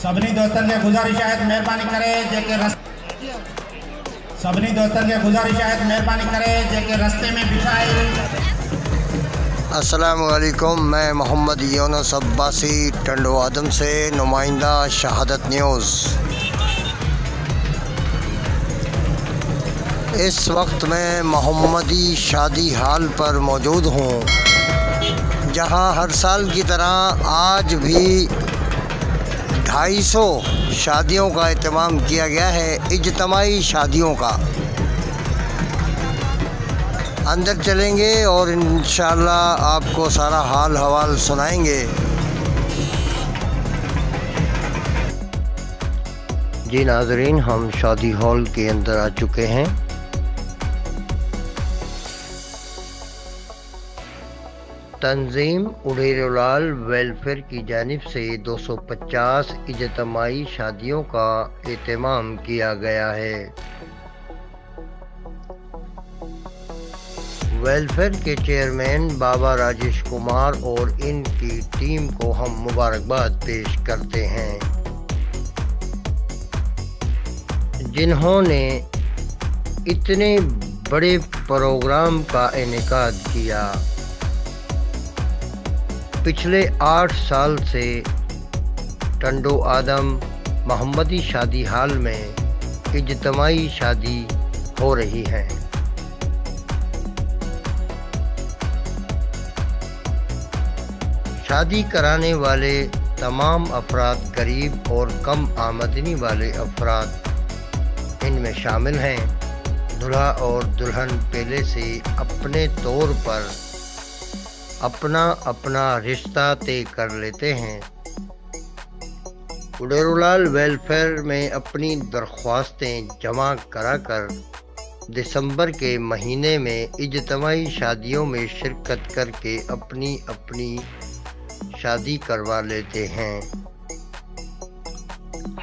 सभिनी दोस्तन के गुजारिश है मेहरबानी करे जेके सभिनी दोस्तन के गुजारिश है मेहरबानी करे जेके रस्ते में बिछाए। अस्सलामु अलैकुम, मैं मोहम्मद यूनुस अब्बासी टंडो आदम से नुमाइंदा शहादत न्यूज़। इस वक्त मैं मोहम्मदी शादी हाल पर मौजूद हूँ, जहाँ हर साल की तरह आज भी 250 शादियों का एहतमाम किया गया है, इजतमाई शादियों का। अंदर चलेंगे और इंशाअल्लाह आपको सारा हाल हवाल सुनाएंगे। जी नाज़रीन, हम शादी हॉल के अंदर आ चुके हैं। तंजीम उड़ेरोलाल वेलफेयर की जानिब से 250 इजतमाई शादियों का एहतमाम किया गया है। वेलफेयर के चेयरमैन बाबा राजेश कुमार और इनकी टीम को हम मुबारकबाद पेश करते हैं, जिन्होंने इतने बड़े प्रोग्राम का इनेकाद किया। पिछले 8 साल से टंडो आदम मोहम्मदी शादी हाल में इजतमाई शादी हो रही है। शादी कराने वाले तमाम अफराद गरीब और कम आमदनी वाले अफराद इनमें शामिल हैं। दूल्हा और दुल्हन पहले से अपने तौर पर अपना रिश्ता तय कर लेते हैं। उड़ेरोलाल वेलफेयर में अपनी दरख्वास्तें जमा कराकर दिसंबर के महीने में इजतमाई शादियों में शिरकत करके अपनी शादी करवा लेते हैं।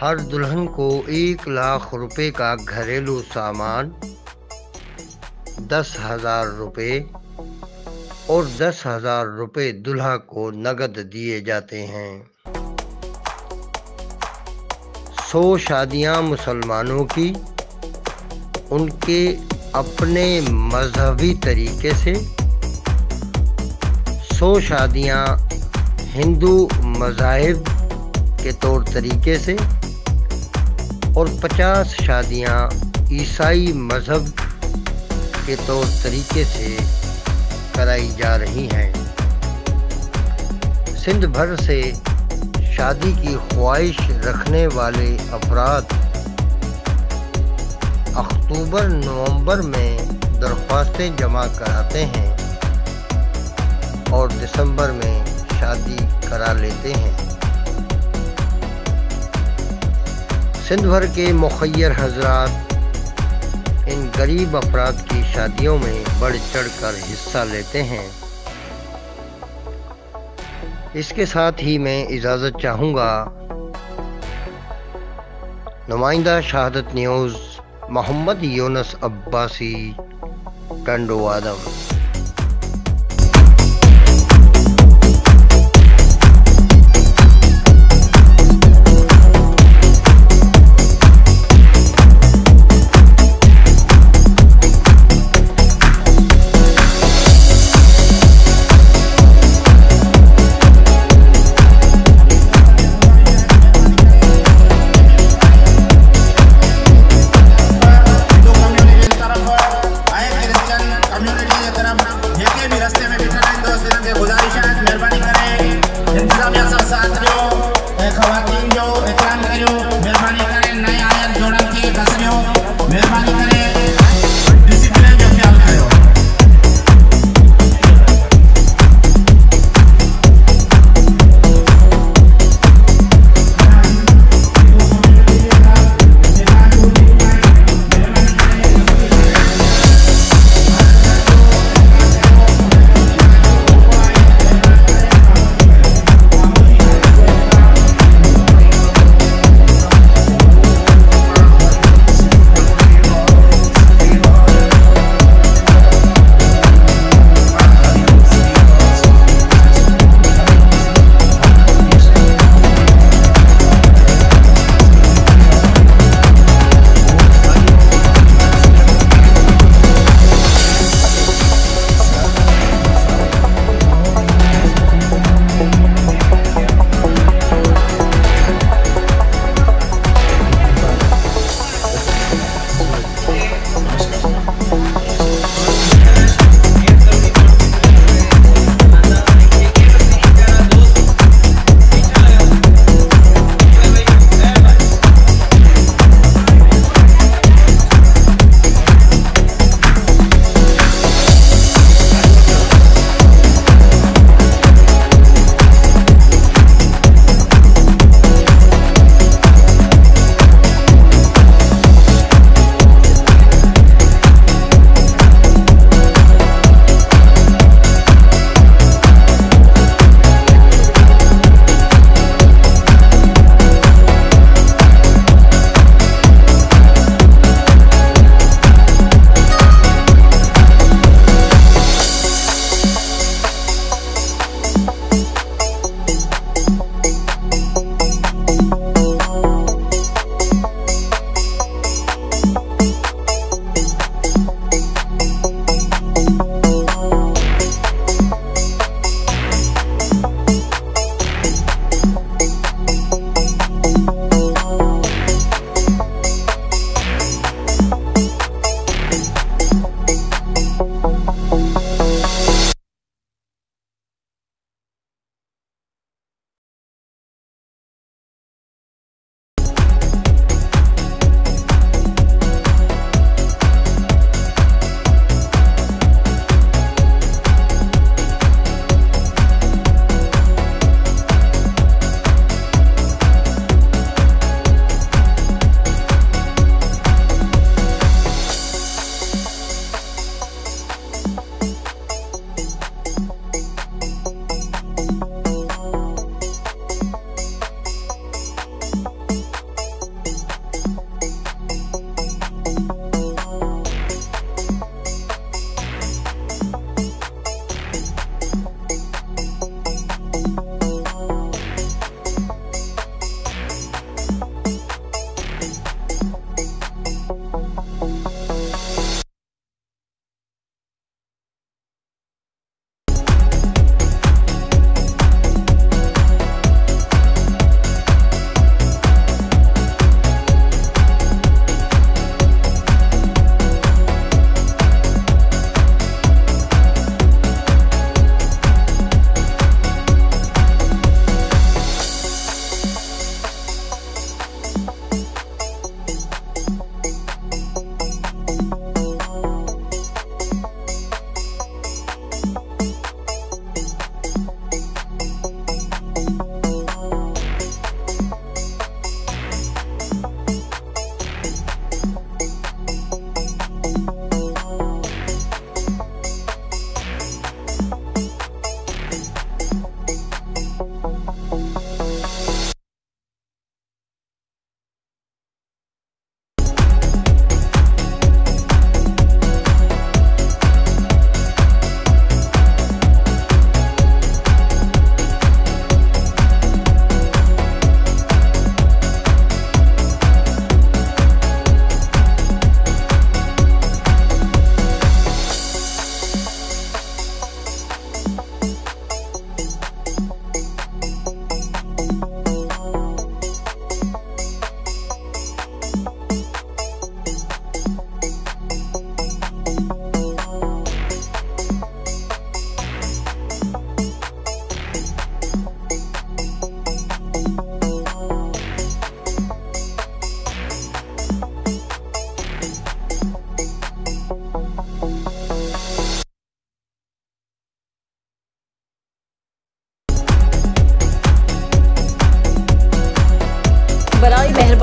हर दुल्हन को 1 लाख रुपए का घरेलू सामान, 10,000 रुपये और 10,000 रुपये दुल्हा को नगद दिए जाते हैं। 100 शादियां मुसलमानों की उनके अपने मजहबी तरीके से, 100 शादियां हिंदू मज़ाहिब के तौर तरीके से और 50 शादियां ईसाई मज़हब के तौर तरीके से कराई जा रही हैं। सिंध भर से शादी की ख्वाहिश रखने वाले अफराद अक्टूबर नवंबर में दरख्वास्तें जमा कराते हैं और दिसंबर में शादी करा लेते हैं। सिंध भर के मुखय्यर हजरात इन गरीब अफराद की शादियों में बढ़ चढ़ कर हिस्सा लेते हैं। इसके साथ ही मैं इजाज़त चाहूँगा। नुमाइंदा शहादत न्यूज़, मोहम्मद यूनुस अब्बासी, टंडो आदम। कम्युनिटी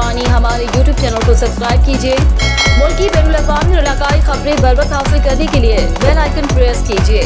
यानी हमारे YouTube चैनल को सब्सक्राइब कीजिए। मुल्की बैनुल अक़वामी और इलाकाई खबरें बर वक्त हासिल करने के लिए बेल आइकन प्रेस कीजिए।